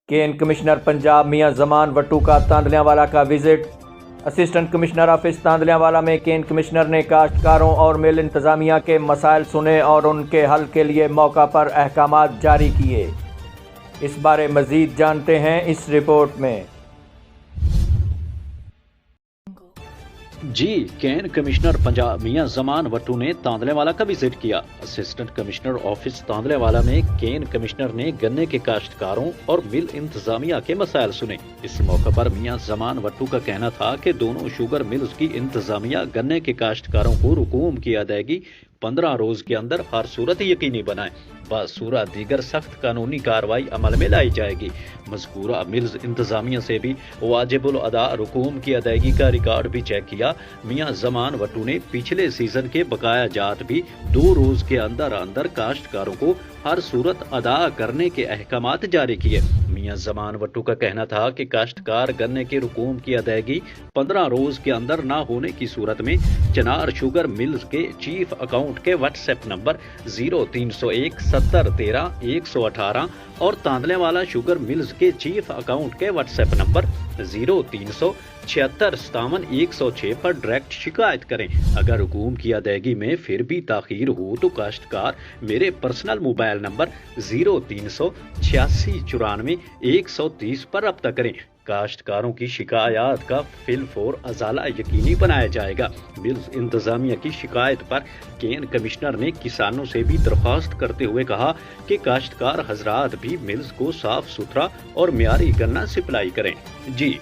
केन commissioner Punjab मियां जमान वट्टू का तांदलियांवाला का visit. Assistant commissioner office तांदलियांवाला में केन कमिश्नर ने काश्तकारों और मिल इंतज़ामिया के मसाइल सुने और उनके हल के लिए मौका पर अहकामात जारी किए। इस बारे मज़ीद जानते हैं इस रिपोर्ट में। जी, कैन कमिश्नर पंजाब मियां जमान वट्टू ने तांदलेवाला का विजिट किया। असिस्टेंट कमिश्नर ऑफिस तांदलेवाला में केन कमिश्नर ने गन्ने के काश्तकारों और मिल इंतजामिया के मसाइल सुने। इस मौके पर मियां जमान वट्टू का कहना था कि दोनों शुगर मिल्स की इंतजामिया गन्ने के काश्तकारों को रकूम की अदायगी 15 रोज के अंदर हर सूरत यकीनी बनाए। बसूरत दीगर सख्त कानूनी कार्रवाई अमल में लाई जाएगी। मज़कूरा मिल्स इंतजामिया से भी वाजिबुल अदा रकूम की अदायगी का रिकॉर्ड भी चेक किया। मियां जमान वट्टू ने पिछले सीजन के बकाया जात भी 2 रोज के अंदर अंदर काश्तकारों को हर सूरत अदा करने के अहकामात जारी किए। मियां जमान वट्टू का कहना था कि काश्तकार गन्ने के रकूम की अदायगी 15 रोज के अंदर ना होने की सूरत में चनार शुगर मिल्स के चीफ अकाउंट के व्हाट्सएप नंबर 0301 70 13 118 और तांदलेवाला शुगर मिल्स के चीफ अकाउंट के व्हाट्सएप नंबर 0300 76 57 106 पर डायरेक्ट शिकायत करें। अगर हुकूम की अदायगी में फिर भी ताखीर हो तो काश्तकार मेरे पर्सनल मोबाइल नंबर 0300 86 94 130 पर रब्ता करें। काश्तकारों की शिकायत का फिलफोर अजाला यकीनी बनाया जाएगा। मिल्स इंतजामिया की शिकायत पर केन कमिश्नर ने किसानों से भी दरख्वास्त करते हुए कहा कि काश्तकार हजरात भी मिल्स को साफ सुथरा और मियारी गन्ना सप्लाई करें। जी।